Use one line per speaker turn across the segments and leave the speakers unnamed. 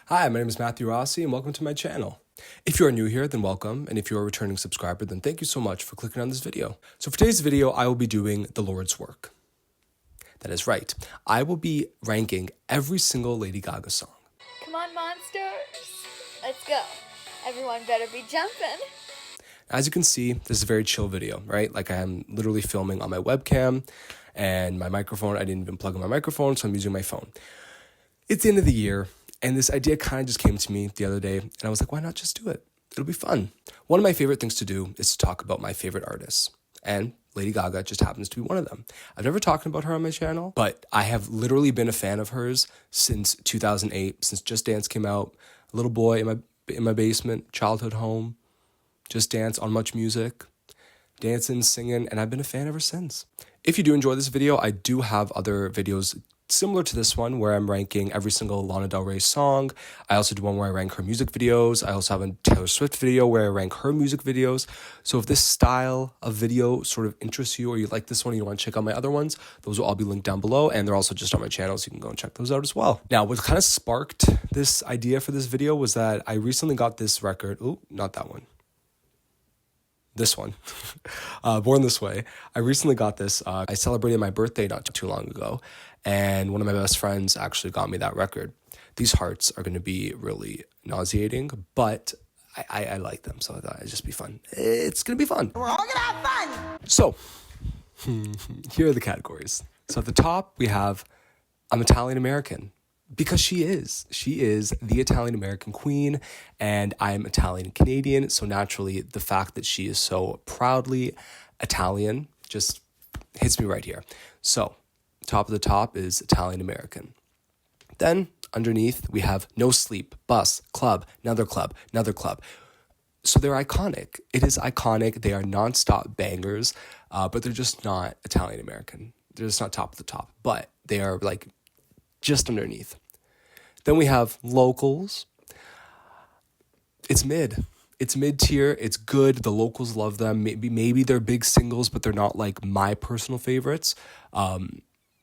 Hi, my name is Matthew Rossi, and welcome to my channel. If you are new here, then welcome, and if you are a returning subscriber, then thank you so much for clicking on this video. So for today's video, I will be doing the Lord's work. That is right. I will be ranking every single Lady Gaga song.
Come on, monsters. Let's go. Everyone better be jumping.
As you can see, this is a very chill video, right? Like I am literally filming on my webcam, and my microphone, I didn't even plug in my microphone, so I'm using my phone. It's the end of the year, and this idea kind of just came to me the other day, and I was like, why not just do it? It'll be fun. One of my favorite things to do is to talk about my favorite artists, and Lady Gaga just happens to be one of them. I've never talked about her on my channel, but I have literally been a fan of hers since 2008, since Just Dance came out. A little boy in my basement, childhood home, Just Dance on Much Music, dancing, singing, and I've been a fan ever since. If you do enjoy this video, I do have other videos similar to this one where I'm ranking every single Lana Del Rey song. I also do one where I rank her music videos. I also have a Taylor Swift video where I rank her music videos. So if this style of video sort of interests you or you like this one and you want to check out my other ones, those will all be linked down below, and they're also just on my channel, so you can go and check those out as well. Now, what kind of sparked this idea for this video was that I recently got this record. Oh, not that one. This one, Born This Way. I recently got this. I celebrated my birthday not too long ago, and one of my best friends actually got me that record. These hearts are going to be really nauseating, but I like them, so I thought it'd just be fun. It's going to be fun.
We're all going to have fun.
So, here are the categories. So at the top, we have I'm Italian American. Because she is the Italian American queen, and I'm Italian Canadian. So naturally, the fact that she is so proudly Italian just hits me right here. So top of the top is Italian American. Then underneath we have No Sleep, Bus, Club, another club, another club. So they're iconic. It is iconic. They are nonstop bangers, but they're just not Italian American. They're just not top of the top, but they are like just underneath. Then we have locals. It's mid. It's mid-tier. It's good. The locals love them. Maybe they're big singles, but they're not like my personal favorites.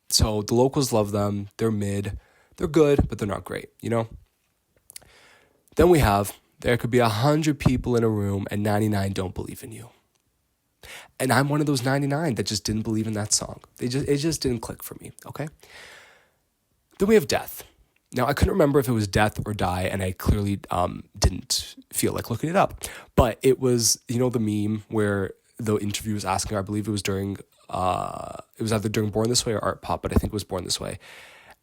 So the locals love them. They're mid. They're good, but they're not great, you know? Then we have, there could be 100 people in a room and 99 don't believe in you. And I'm one of those 99 that just didn't believe in that song. It just didn't click for me, okay? Then we have Death. Now, I couldn't remember if it was Death or Die, and I clearly didn't feel like looking it up. But it was, you know, the meme where the interview was asking, I believe it was during, it was either during Born This Way or Artpop, but I think it was Born This Way.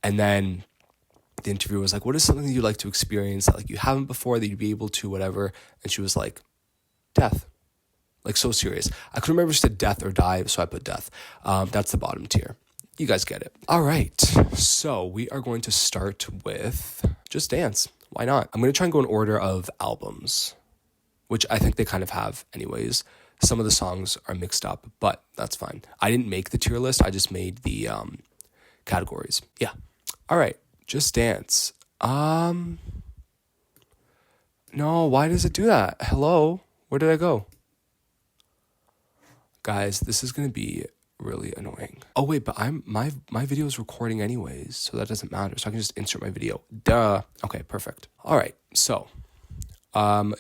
And then the interviewer was like, what is something that you'd like to experience that like you haven't before, that you'd be able to, whatever? And she was like, Death. Like, so serious. I couldn't remember if she said Death or Die, so I put Death. That's the bottom tier. You guys get it. All right. So we are going to start with Just Dance. Why not? I'm going to try and go in order of albums, which I think they kind of have anyways. Some of the songs are mixed up, but that's fine. I didn't make the tier list. I just made the categories. Yeah. All right. Just Dance. No, why does it do that? Hello? Where did I go? Guys, this is going to be really annoying. Oh wait, but my video is recording anyways, so that doesn't matter. So I can just insert my video. Duh. Okay, perfect. All right. So,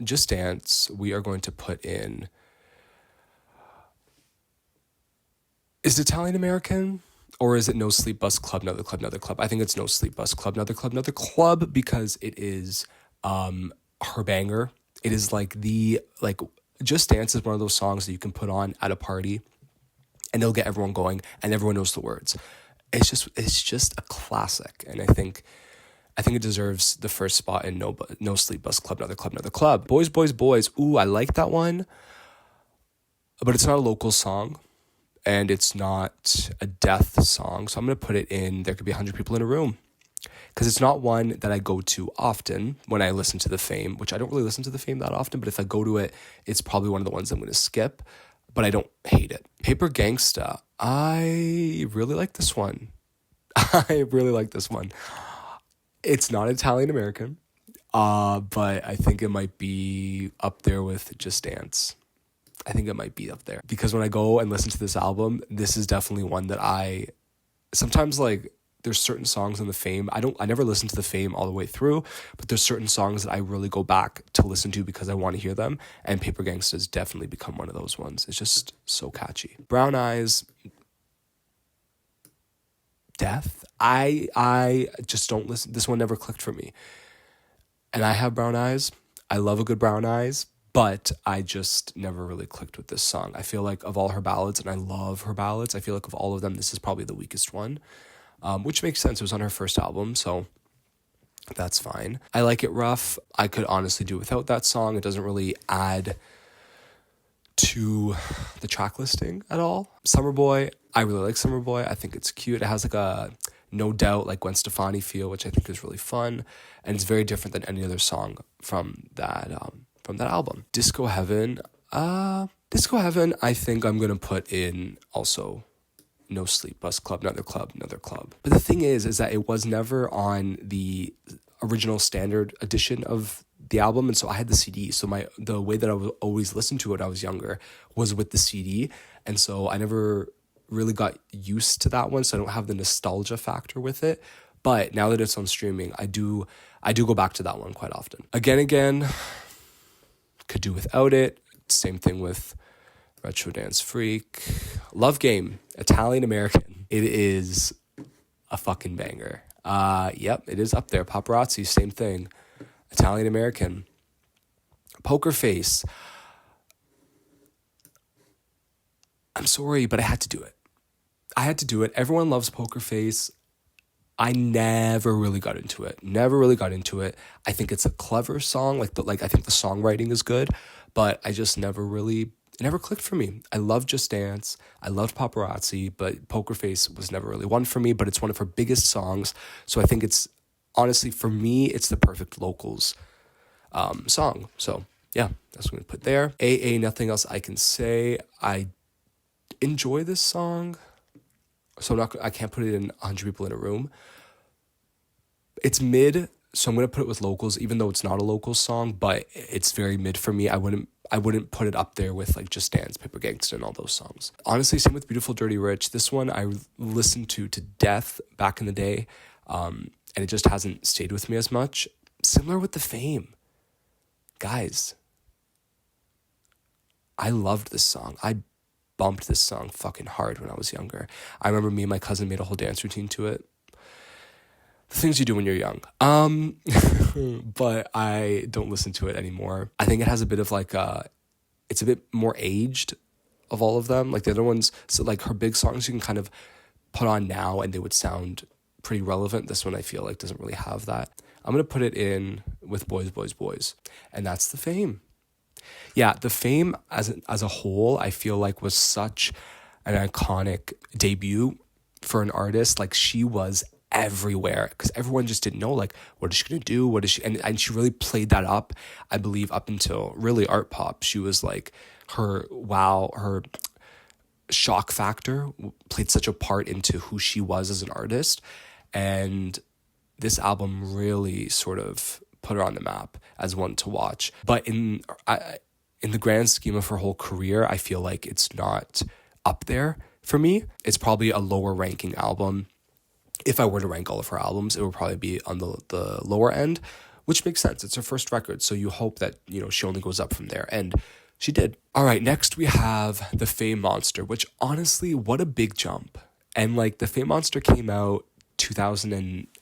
Just Dance, we are going to put in. Is it Italian American? Or is it No Sleep, Bus, Club, Another Club, Another Club? I think it's No Sleep, Bus, Club, Another Club, Another Club, because it is her banger. It is like Just Dance is one of those songs that you can put on at a party and it'll get everyone going, and everyone knows the words. It's just a classic, and I think it deserves the first spot in No Sleep, Bus, Club, Another Club, Another Club. Boys, Boys, Boys. Ooh, I like that one, but it's not a local song, and it's not a Death song, so I'm gonna put it in. There could be 100 people in a room, because it's not one that I go to often when I listen to the Fame, which I don't really listen to the Fame that often. But if I go to it, it's probably one of the ones I'm gonna skip. But I don't hate it. Paper Gangsta. I really like this one. I really like this one. It's not Italian American, but I think it might be up there with Just Dance. I think it might be up there. Because when I go and listen to this album, this is definitely one that I sometimes like there's certain songs on the Fame. I never listened to the Fame all the way through, but there's certain songs that I really go back to listen to because I want to hear them. And Paper Gangsta's definitely become one of those ones. It's just so catchy. Brown Eyes, Death. I just don't listen. This one never clicked for me. And I have brown eyes. I love a good brown eyes, but I just never really clicked with this song. I feel like of all her ballads, and I love her ballads, I feel like of all of them, this is probably the weakest one, which makes sense. It was on her first album, so that's fine. I Like It Rough. I could honestly do without that song. It doesn't really add to the track listing at all. Summer Boy. I really like Summer Boy. I think it's cute. It has like a No Doubt, like Gwen Stefani feel, which I think is really fun, and it's very different than any other song from that album. Disco Heaven, I think I'm gonna put in also No Sleep, Bus Club, Another Club. But the thing is that it was never on the original standard edition of the album, and so I had the CD. So the way that I would always listen to it when I was younger was with the CD, and so I never really got used to that one, so I don't have the nostalgia factor with it. But now that it's on streaming, I do go back to that one quite often. Again, could do without it. Same thing with Retro Dance Freak. Love Game, Italian American. It is a fucking banger. Yep, it is up there. Paparazzi, same thing. Italian American. Poker Face. I'm sorry, but I had to do it. Everyone loves Poker Face. I never really got into it. I think it's a clever song. I think the songwriting is good, but I just it never clicked for me. I love Just Dance. I loved Paparazzi, but Poker Face was never really one for me, but it's one of her biggest songs. So I think it's, honestly, for me, it's the perfect locals song. So yeah, that's what I'm going to put there. AA, Nothing Else I Can Say. I enjoy this song, so I can't put it in 100 People in a Room. It's mid, so I'm gonna put it with locals, even though it's not a local song, but it's very mid for me. I wouldn't put it up there with like Just Dance, Paper Gangsta, and all those songs. Honestly, same with Beautiful Dirty Rich. This one I listened to death back in the day, and it just hasn't stayed with me as much. Similar with the Fame. Guys, I loved this song. I bumped this song fucking hard when I was younger. I remember me and my cousin made a whole dance routine to it. The things you do when you're young. But I don't listen to it anymore. I think it has a bit of it's a bit more aged of all of them. Like the other ones, so like her big songs you can kind of put on now and they would sound pretty relevant. This one I feel like doesn't really have that. I'm going to put it in with Boys, Boys, Boys. And that's the Fame. Yeah, the Fame as a whole, I feel like was such an iconic debut for an artist. Like she was everywhere because everyone just didn't know like what is she gonna do, what is she, and she really played that up, I believe, up until really Artpop. She was like her shock factor played such a part into who she was as an artist, and this album really sort of put her on the map as one to watch. But in the grand scheme of her whole career, I feel like it's not up there for me. It's probably a lower ranking album. If I were to rank all of her albums, it would probably be on the lower end, which makes sense. It's her first record, so you hope that, she only goes up from there, and she did. All right, next we have The Fame Monster, which honestly, what a big jump. And like The Fame Monster came out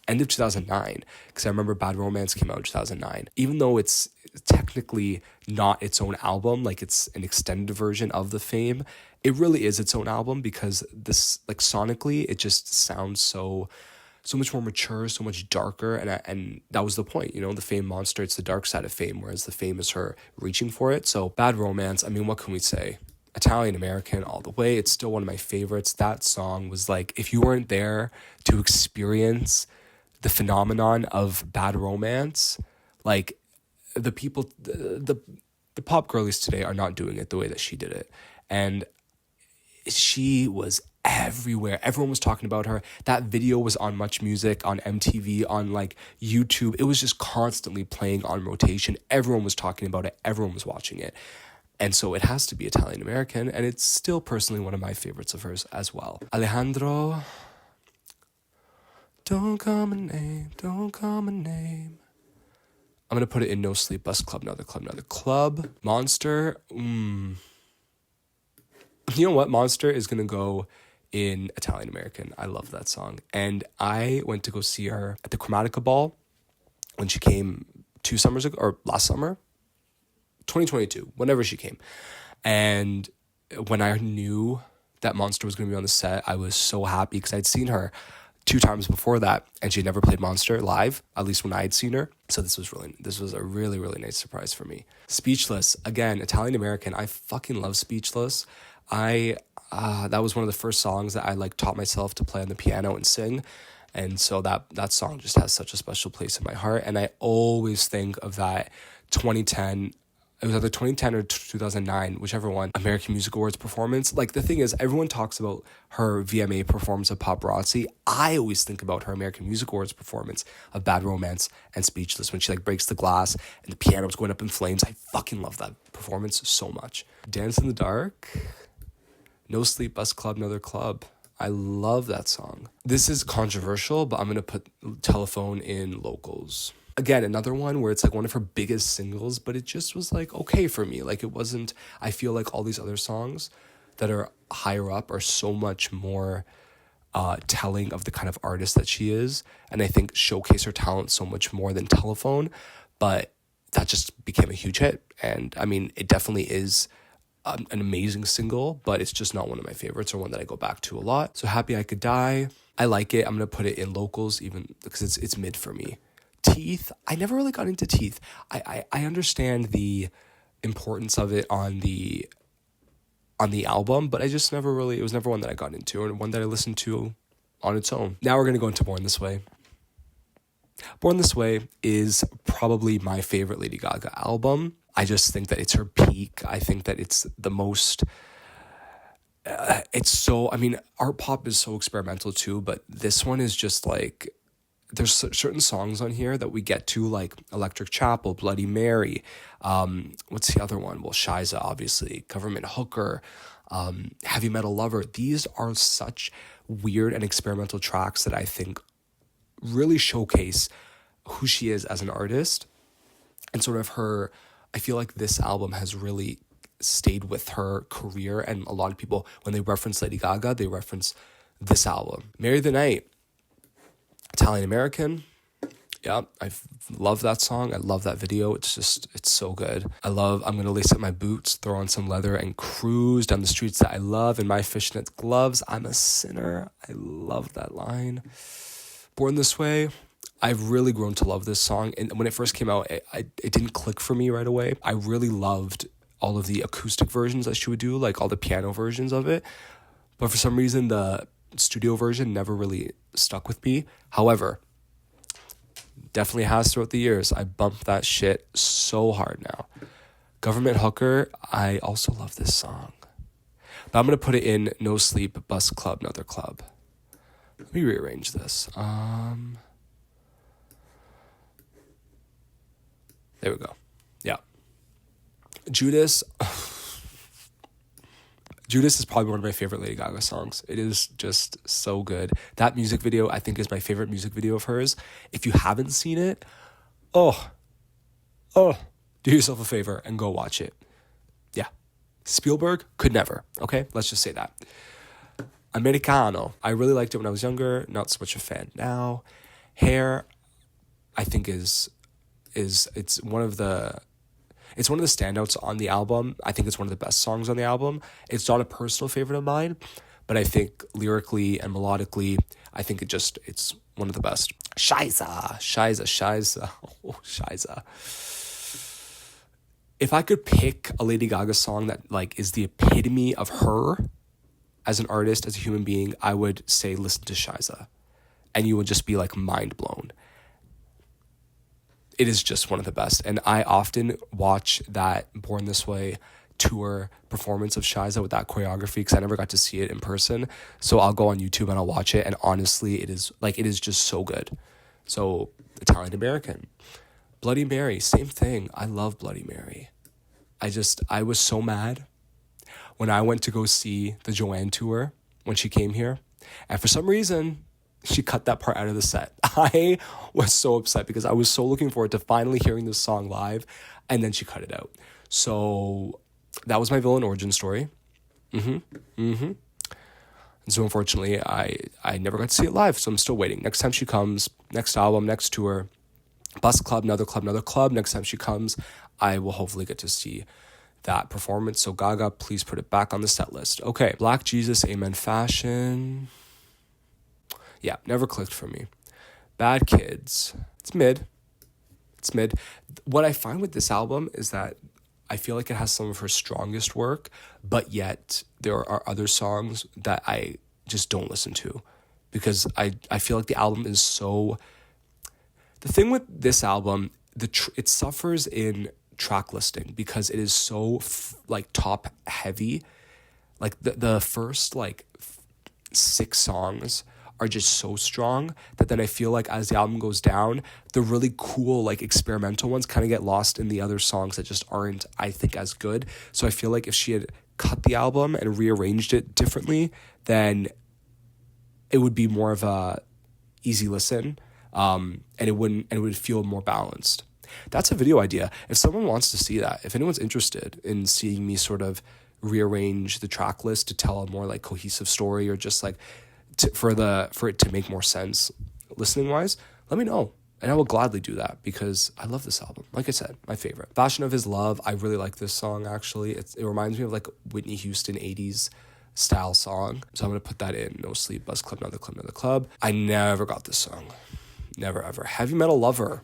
end of 2009, because I remember Bad Romance came out in 2009. Even though it's technically not its own album, like it's an extended version of The Fame, it really is its own album because this, like sonically, it just sounds so much more mature, so much darker, and that was the point, The Fame Monster, it's the dark side of Fame, whereas The Fame is her reaching for it. So Bad Romance, I mean, what can we say? Italian American all the way. It's still one of my favorites. That song was like, if you weren't there to experience the phenomenon of Bad Romance, like the people, the pop girlies today are not doing it the way that she did it. And she was everywhere. Everyone was talking about her. That video was on Much Music, on MTV, on like YouTube. It was just constantly playing on rotation. Everyone was talking about it. Everyone was watching it. And so it has to be Italian American, and it's still personally one of my favorites of hers as well. Alejandro, Don't call my name, don't call my name. I'm going to put it in No Sleep, Bus Club, Another Club, Another Club. Monster, You know what? Monster is going to go in Italian American. I love that song. And I went to go see her at the Chromatica ball when she came 2 summers ago, or last summer, 2022, whenever she came. And when I knew that Monster was going to be on the set, I was so happy because I'd seen her 2 times before that, and she'd never played Monster live, at least when I had seen her. So this was a really, really nice surprise for me. Speechless, again, Italian American. I fucking love Speechless. That was one of the first songs that I like taught myself to play on the piano and sing. And so that song just has such a special place in my heart. And I always think of that 2010, it was either 2010 or 2009, whichever one, American Music Awards performance. Like, the thing is, everyone talks about her VMA performance of Pop Rossi. I always think about her American Music Awards performance of Bad Romance and Speechless, when she like breaks the glass and the piano's going up in flames. I fucking love that performance so much. Dance in the Dark, No Sleep, Bus Club, Another Club. I love that song. This is controversial, but I'm going to put Telephone in locals. Again, another one where it's like one of her biggest singles, but it just was like okay for me. Like, it wasn't, I feel like all these other songs that are higher up are so much more telling of the kind of artist that she is. And I think showcase her talent so much more than Telephone. But that just became a huge hit. And I mean, it definitely is an amazing single, but it's just not one of my favorites or one that I go back to a lot. So Happy I Could Die, I like it. I'm going to put it in locals even because it's mid for me. Teeth, I never really got into Teeth. I understand the importance of it on the album, but I just never really, it was never one that I got into or one that I listened to on its own. Now we're going to go into Born This Way. Born This Way is probably my favorite Lady Gaga album. I just think that it's her peak. I think that it's the most, Artpop is so experimental too, but this one is just like, there's certain songs on here that we get to, like Electric Chapel, Bloody Mary. What's the other one? Well, Shiza, obviously. Government Hooker, Heavy Metal Lover. These are such weird and experimental tracks that I think really showcase who she is as an artist. And sort of her, I feel like this album has really stayed with her career. And a lot of people, when they reference Lady Gaga, they reference this album. Marry the Night. Italian American. Yeah, I love that song. I love that video. It's so good. I'm going to lace up my boots, throw on some leather, and cruise down the streets that I love in my fishnet gloves. I'm a sinner. I love that line. Born This Way. I've really grown to love this song. And when it first came out, it didn't click for me right away. I really loved all of the acoustic versions that she would do, like all the piano versions of it. But for some reason, the studio version never really stuck with me. However, definitely has throughout the years. I bump that shit so hard now. Government Hooker, I also love this song. But I'm going to put it in No Sleep, Bus Club, Another Club. Let me rearrange this. There we go. Yeah. Judas is probably one of my favorite Lady Gaga songs. It is just so good. That music video, I think, is my favorite music video of hers. If you haven't seen it, do yourself a favor and go watch it. Yeah. Spielberg could never. Okay? Let's just say that. Americano. I really liked it when I was younger. Not so much a fan now. Hair, I think it's one of the standouts on the album. I think it's one of the best songs on the album. It's not a personal favorite of mine, but I think lyrically and melodically, I think it's one of the best. Shiza. Oh, Shiza. If I could pick a Lady Gaga song that like is the epitome of her as an artist, as a human being, I would say listen to Shiza. And you would just be like mind blown. It is just one of the best. And I often watch that Born This Way tour performance of Shiza with that choreography because I never got to see it in person. So I'll go on YouTube and I'll watch it. And honestly, it is just so good. So Italian American. Bloody Mary, same thing. I love Bloody Mary. I was so mad when I went to go see the Joanne tour when she came here. And for some reason, she cut that part out of the set. I was so upset because I was so looking forward to finally hearing this song live, and then she cut it out. So that was my villain origin story. And so unfortunately, I never got to see it live, so I'm still waiting. Next time she comes, next album, next tour, bus club, another club, another club. Next time she comes, I will hopefully get to see that performance. So Gaga, please put it back on the set list. Okay, Black Jesus, Amen Fashion. Yeah, never clicked for me. Bad Kids. It's mid. It's mid. What I find with this album is that I feel like it has some of her strongest work, but yet there are other songs that I just don't listen to because I feel like the album is so... The thing with this album, it suffers in track listing because it is so top heavy. Like the first 6 songs are just so strong that then I feel like as the album goes down, the really cool experimental ones kind of get lost in the other songs that just aren't, I think, as good. So I feel like if she had cut the album and rearranged it differently, then it would be more of a easy listen, and it would feel more balanced. That's a video idea. If someone wants to see that, if anyone's interested in seeing me sort of rearrange the track list to tell a more cohesive story, or just for it to make more sense listening wise, let me know, and I will gladly do that because I love this album. Like I said, my favorite. Fashion of His Love. I really like this song actually. It reminds me of Whitney Houston 80s style song. So I'm gonna put that in. No Sleep, Bus Club, Another Club, Another Club. I never got this song. Never ever. Heavy Metal Lover.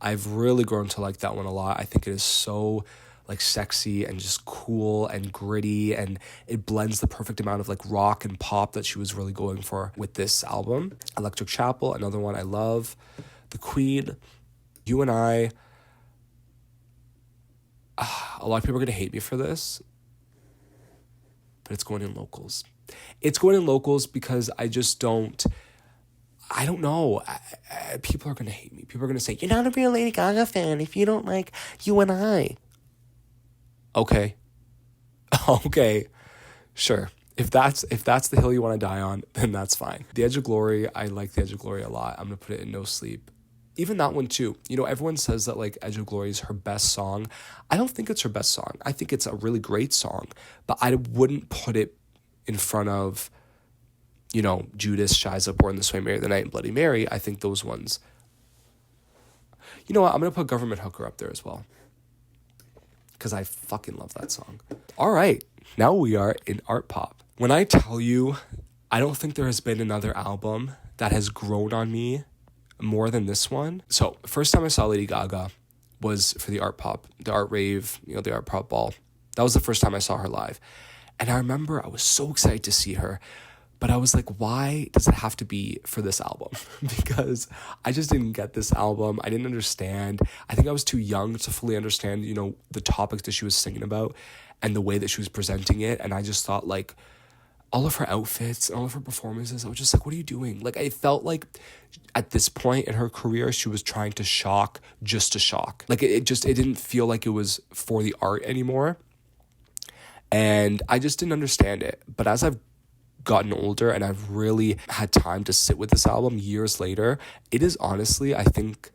I've really grown to like that one a lot. I think it is so sexy and just cool and gritty, and it blends the perfect amount of rock and pop that she was really going for with this album. Electric Chapel, another one I love. The Queen, You and I. A lot of people are going to hate me for this, but it's going in locals. It's going in locals because I don't know. People are going to hate me. People are going to say, you're not a real Lady Gaga fan if you don't like You and I. Okay. Okay. Sure. If that's the hill you want to die on, then that's fine. The Edge of Glory, I like The Edge of Glory a lot. I'm going to put it in No Sleep. Even that one too. Everyone says that Edge of Glory is her best song. I don't think it's her best song. I think it's a really great song, but I wouldn't put it in front of, Judas, Shiza, Born This Way, Mary the Night, and Bloody Mary. I think those ones... You know what? I'm going to put Government Hooker up there as well, because I fucking love that song. All right, now we are in Artpop. When I tell you, I don't think there has been another album that has grown on me more than this one. So, first time I saw Lady Gaga was for the Artpop, the Art Rave, the Artpop Ball. That was the first time I saw her live. And I remember I was so excited to see her, but I was like, why does it have to be for this album? Because I just didn't get this album. I didn't understand. I think I was too young to fully understand, the topics that she was singing about and the way that she was presenting it. And I just thought all of her outfits and all of her performances, I was just like, what are you doing? I felt like at this point in her career, she was trying to shock just to shock. It didn't feel like it was for the art anymore. And I just didn't understand it. But as I've gotten older and I've really had time to sit with this album years later, it is honestly, I think,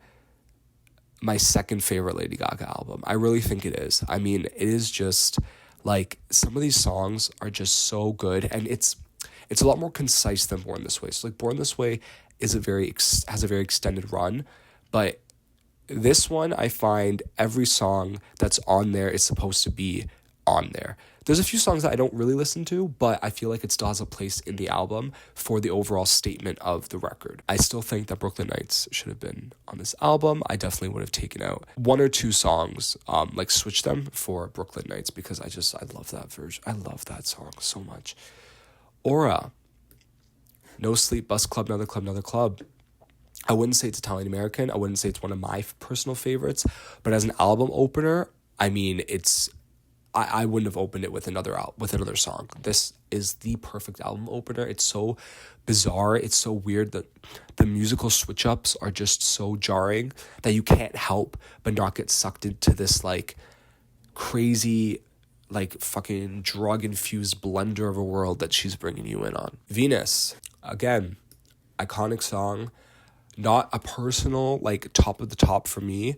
my second favorite Lady Gaga album. I really think it is. I mean, it is just some of these songs are just so good, and it's a lot more concise than Born This Way. So Born This Way is has a very extended run, but this one, I find every song that's on there is supposed to be on there. There's a few songs that I don't really listen to, but I feel like it still has a place in the album for the overall statement of the record. I still think that Brooklyn Nights should have been on this album. I definitely would have taken out 1 or 2 songs, switch them for Brooklyn Nights, because I love that version. I love that song so much. Aura, No Sleep, Bus Club, Another Club, Another Club. I wouldn't say it's Italian American. I wouldn't say it's one of my personal favorites, but as an album opener, I mean, I wouldn't have opened it with another song. This is the perfect album opener. It's so bizarre. It's so weird that the musical switch-ups are just so jarring that you can't help but not get sucked into this crazy like fucking drug-infused blender of a world that she's bringing you in on. Venus, again, iconic song. Not a personal, like, top of the top for me,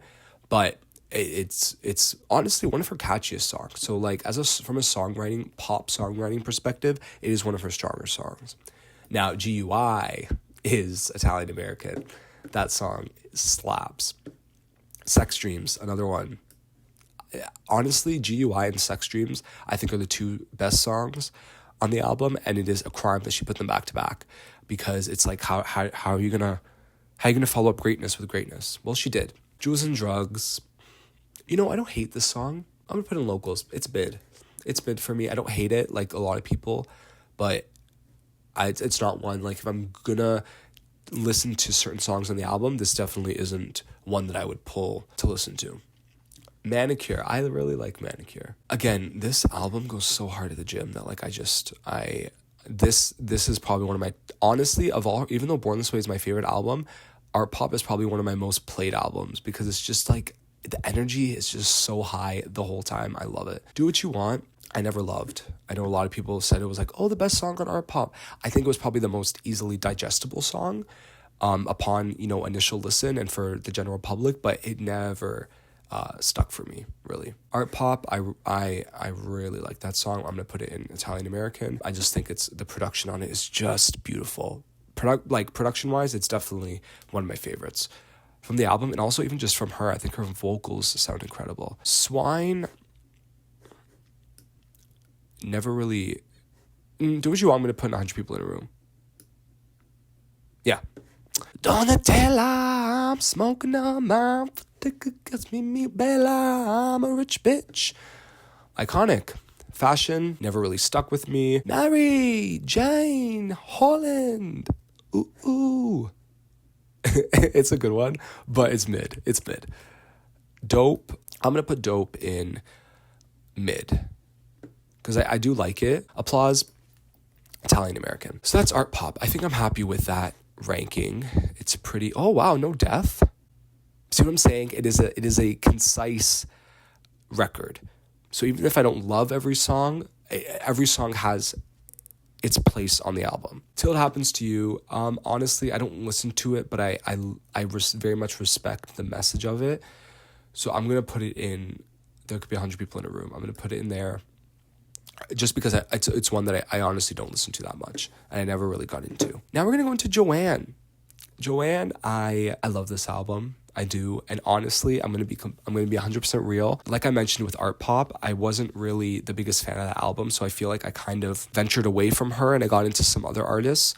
but it's honestly one of her catchiest songs. So, like, from a songwriting, pop songwriting perspective, it is one of her stronger songs. Now, GUI is Italian American. That song slaps. Sex Dreams, another one. Honestly, GUI and Sex Dreams, I think, are the two best songs on the album, and it is a crime that she put them back to back, because it's like, how are you gonna follow up greatness with greatness? Well, she did. Jewels and Drugs. I don't hate this song. I'm gonna put it in locals. It's mid. It's mid for me. I don't hate it like a lot of people, but it's not one, like, if I'm gonna listen to certain songs on the album, this definitely isn't one that I would pull to listen to. Manicure. I really like Manicure. Again, this album goes so hard at the gym that, like, this is probably one of my, honestly, of all, even though Born This Way is my favorite album, Artpop is probably one of my most played albums, because it's just like, the energy is just so high the whole time. I love it. Do What You Want, I never loved. I know a lot of people said it was like, oh, the best song on Artpop. I think it was probably the most easily digestible song upon, initial listen and for the general public, but it never stuck for me, really. Artpop, I really like that song. I'm gonna put it in Italian American. I just think the production on it is just beautiful. Production wise, it's definitely one of my favorites from the album, and also even just from her. I think her vocals sound incredible. Swine, never really. Do What You Want, I'm gonna put in 100 People in a Room. Yeah. Donatella, I'm smoking on my cause me bella, I'm a rich bitch. Iconic. Fashion, never really stuck with me. Mary Jane Holland. Ooh. It's a good one, but it's mid. Dope, I'm gonna put Dope in mid, because I do like it. Applause, Italian American. So that's Artpop. I think I'm happy with that ranking. It's pretty, oh wow, no death. See what I'm saying? It is a concise record. So even if I don't love every song has its place on the album. Till It Happens to You, honestly, I don't listen to it, but I very much respect the message of it. So I'm gonna put it in. There could be 100 People in a Room. I'm gonna put it in there, just because it's one that I honestly don't listen to that much, and I never really got into. Now we're gonna go into Joanne. Joanne, I love this album. I do, and honestly, I'm gonna be 100% real. Like I mentioned with Artpop, I wasn't really the biggest fan of that album, so I feel like I kind of ventured away from her and I got into some other artists.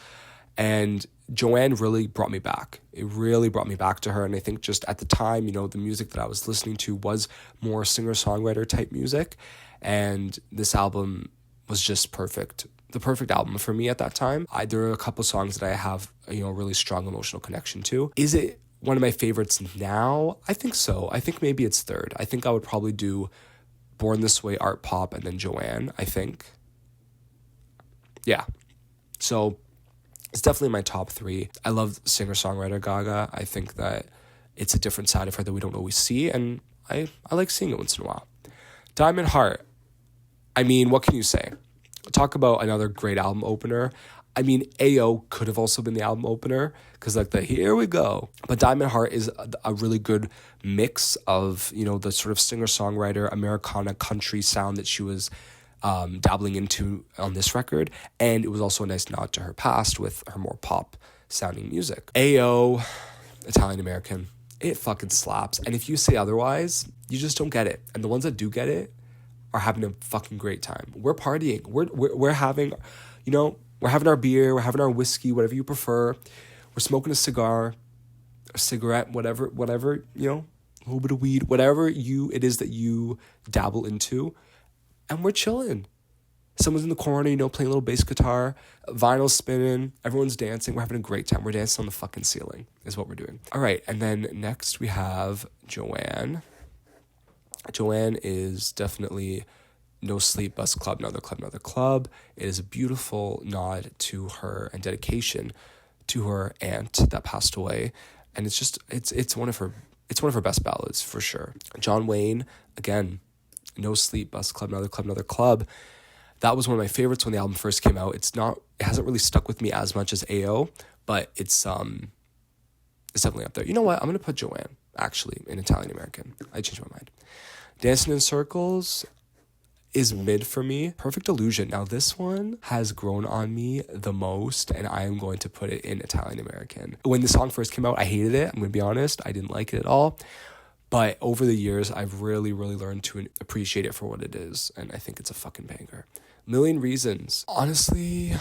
And Joanne really brought me back. It really brought me back to her, and I think just at the time, the music that I was listening to was more singer-songwriter type music, and this album was just perfect. The perfect album for me at that time. There are a couple songs that I have, a really strong emotional connection to. Is it one of my favorites now? I think so. I think maybe it's third. I think I would probably do Born This Way, Artpop, and then Joanne, I think. Yeah. So it's definitely my top three. I love singer-songwriter Gaga. I think that it's a different side of her that we don't always see, and I like seeing it once in a while. Diamond Heart. I mean, what can you say? Talk about another great album opener. I mean, AO could have also been the album opener, because like here we go. But Diamond Heart is a really good mix of, the sort of singer-songwriter Americana country sound that she was dabbling into on this record. And it was also a nice nod to her past with her more pop sounding music. AO, Italian American, it fucking slaps. And if you say otherwise, you just don't get it. And the ones that do get it are having a fucking great time. We're partying. We're having, we're having our beer, we're having our whiskey, whatever you prefer. We're smoking a cigar, a cigarette, whatever, a little bit of weed, whatever it is that you dabble into. And we're chilling. Someone's in the corner, playing a little bass guitar, vinyl's spinning, everyone's dancing. We're having a great time. We're dancing on the fucking ceiling is what we're doing. All right, and then next we have Joanne. Joanne is definitely No Sleep, Bus Club, Another Club, Another Club. It is a beautiful nod to her and dedication to her aunt that passed away. And it's one of her best ballads for sure. John Wayne, again, No Sleep, Bus Club, Another Club, Another Club. That was one of my favorites when the album first came out. It hasn't really stuck with me as much as AO, but it's definitely up there. You know what? I'm going to put Joanne, actually, in Italian American. I changed my mind. Dancing in Circles is mid for me. Perfect Illusion. Now, this one has grown on me the most, and I am going to put it in Italian American. When the song first came out, I hated it. I'm going to be honest. I didn't like it at all. But over the years, I've really, really learned to appreciate it for what it is, and I think it's a fucking banger. Million Reasons. Honestly,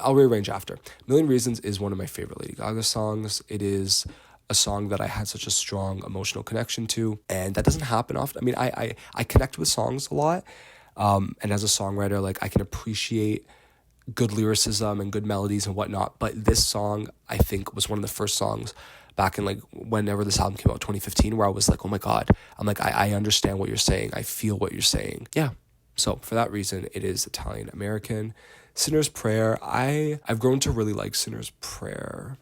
I'll rearrange after. Million Reasons is one of my favorite Lady Gaga songs. It is a song that I had such a strong emotional connection to, and that doesn't happen often. I mean, I connect with songs a lot, and as a songwriter, like, I can appreciate good lyricism and good melodies and whatnot, but this song, I think, was one of the first songs back in, like, whenever this album came out, 2015, where I was like, oh my God, I'm like, I understand what you're saying, I feel what you're saying. Yeah, so for that reason, it is Italian American. Sinner's Prayer, I've grown to really like Sinner's Prayer,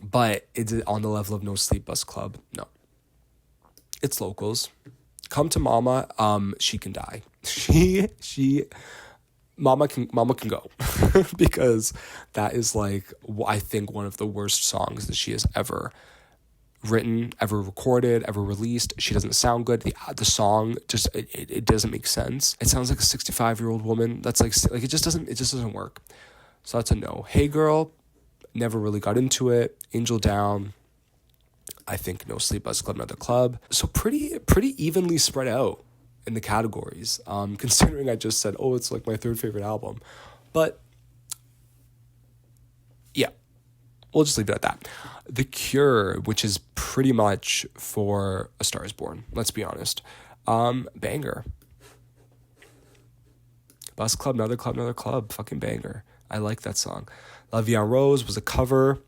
but it's on the level of No Sleep, Bus Club. No. It's locals. Come to Mama, she can die. Mama can go. Because that is, like, I think one of the worst songs that she has ever written, ever recorded, ever released. She doesn't sound good. The song just it doesn't make sense. It sounds like a 65-year-old woman. That's like it just doesn't work. So that's a no. Hey Girl, never really got into it. Angel Down, I think No Sleep, Bus Club, Another Club. So pretty evenly spread out in the categories. Considering I just said, oh, it's like my third favorite album. But yeah, we'll just leave it at that. The Cure, which is pretty much for A Star Is Born, let's be honest. Banger. Bus Club, Another Club, Another Club, fucking banger. I like that song. La Vie en Rose was a cover.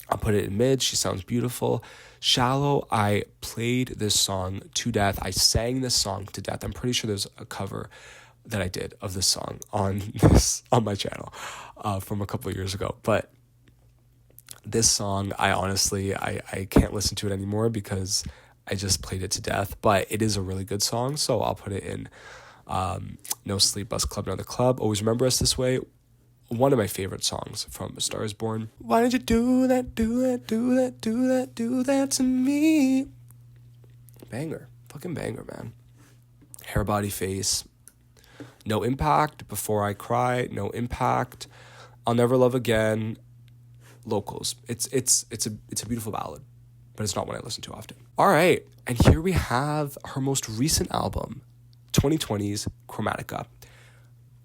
I'll put it in mid. She sounds beautiful. Shallow, I played this song to death. I sang this song to death. I'm pretty sure there's a cover that I did of this song on my channel from a couple of years ago. But this song, I honestly can't listen to it anymore because I just played it to death. But it is a really good song, so I'll put it in No Sleep, Bus Club, Another Club. Always Remember Us This Way. One of my favorite songs from A Star Is Born. Why did you do that to me? Banger. Fucking banger, man. Hair, Body, Face. No Impact. Before I Cry. No Impact. I'll Never Love Again. Locals. It's a beautiful ballad, but it's not one I listen to often. All right, and here we have her most recent album, 2020's Chromatica.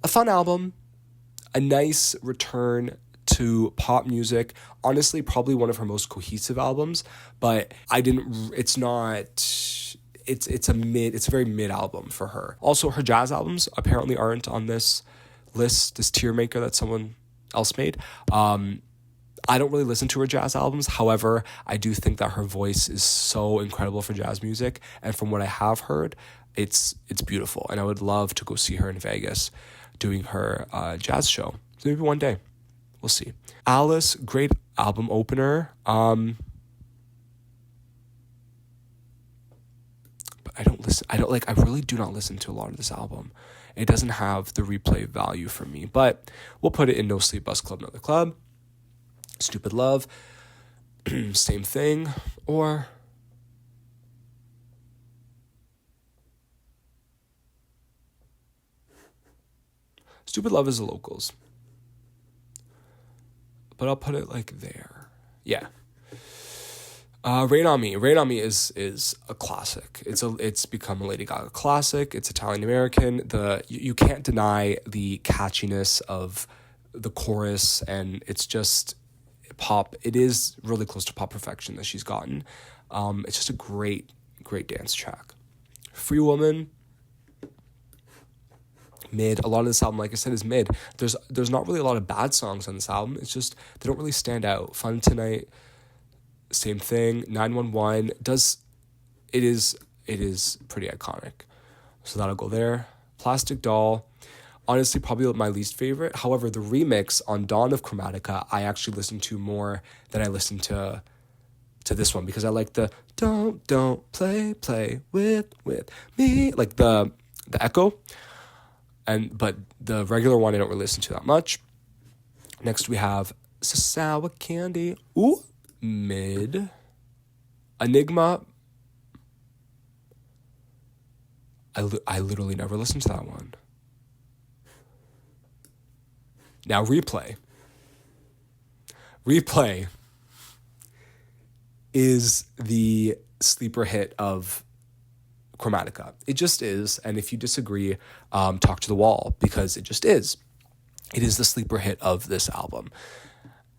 A fun album, a nice return to pop music. Honestly, probably one of her most cohesive albums, but it's a very mid album for her. Also, her jazz albums apparently aren't on this list, this tier maker that someone else made. I don't really listen to her jazz albums. However, I do think that her voice is so incredible for jazz music. And from what I have heard, it's beautiful. And I would love to go see her in Vegas doing her jazz show. So maybe one day. We'll see. Alice, great album opener. But I really do not listen to a lot of this album. It doesn't have the replay value for me. But we'll put it in No Sleep, Bus Club, Another Club. Stupid Love, same thing, or Stupid Love is the locals, but I'll put it like there. Yeah. Rain on Me. Rain on Me is a classic. It's become a Lady Gaga classic. It's Italian American. You can't deny the catchiness of the chorus, and it's just pop. It is really close to pop perfection that she's gotten. It's just a great dance track. Free Woman, mid. A lot of this album, like I said, is mid. There's not really a lot of bad songs on this album. It's just they don't really stand out. Fun Tonight, same thing. 911 it is pretty iconic, so that'll go there. Plastic Doll, honestly, probably my least favorite. However, the remix on Dawn of Chromatica, I actually listened to more than I listened to to this one because I like the don't play with me, like the echo. But the regular one I don't really listen to that much. Next we have Sour Candy. Ooh, mid. Enigma. I literally never listened to that one. Now Replay. Replay is the sleeper hit of Chromatica. It just is. And if you disagree, talk to the wall, because it just is. It is the sleeper hit of this album.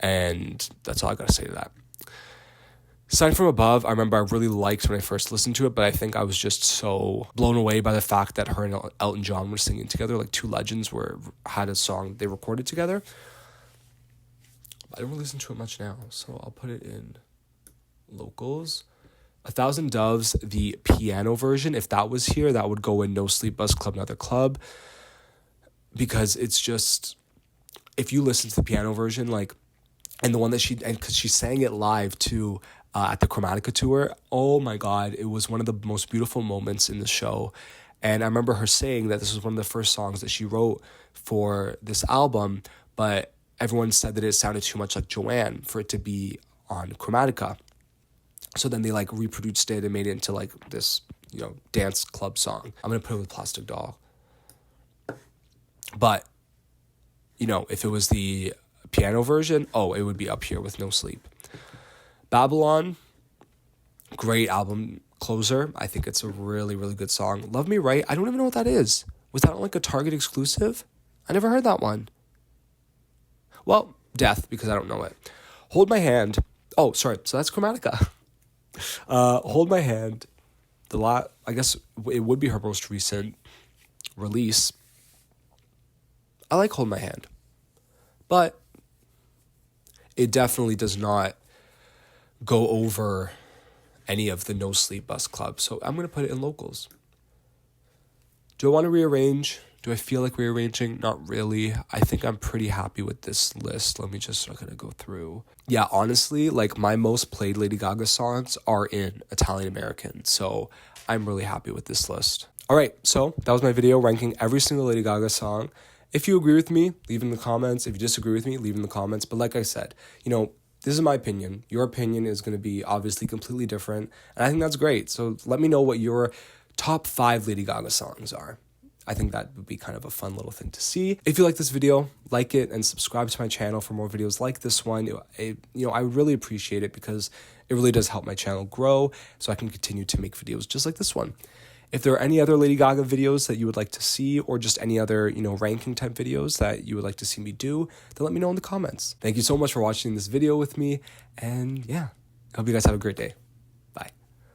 And that's all I got to say to that. Sign from Above, I remember I really liked when I first listened to it, but I think I was just so blown away by the fact that her and Elton John were singing together, like two legends had a song they recorded together. I don't really listen to it much now, so I'll put it in locals. 1,000 Doves, the piano version, if that was here, that would go in No Sleep Bus Club, Another Club, because it's just, if you listen to the piano version, like, and the one that because she sang it live too, at the Chromatica tour, oh my God, it was one of the most beautiful moments in the show. And I remember her saying that this was one of the first songs that she wrote for this album, but everyone said that it sounded too much like Joanne for it to be on Chromatica. So then they like reproduced it and made it into like this, dance club song. I'm going to put it with Plastic Doll. But, if it was the piano version, it would be up here with No Sleep. Babylon, great album closer. I think it's a really, really good song. Love Me Right, I don't even know what that is. Was that like a Target exclusive? I never heard that one. Well, Death, because I don't know it. Hold My Hand. Oh, sorry. So that's Chromatica. Hold My Hand. I guess it would be her most recent release. I like Hold My Hand. But it definitely does not go over any of the No Sleep Bus Club. So I'm going to put it in locals. Do I want to rearrange? Do I feel like rearranging? Not really. I think I'm pretty happy with this list. Let me just go through. Yeah, honestly, like my most played Lady Gaga songs are in Italian American. So I'm really happy with this list. All right, so that was my video ranking every single Lady Gaga song. If you agree with me, leave in the comments. If you disagree with me, leave in the comments. But like I said, this is my opinion. Your opinion is going to be obviously completely different. And I think that's great. So let me know what your top 5 Lady Gaga songs are. I think that would be kind of a fun little thing to see. If you like this video, like it and subscribe to my channel for more videos like this one. I really appreciate it because it really does help my channel grow so I can continue to make videos just like this one. If there are any other Lady Gaga videos that you would like to see or just any other, ranking type videos that you would like to see me do, then let me know in the comments. Thank you so much for watching this video with me. And yeah, I hope you guys have a great day.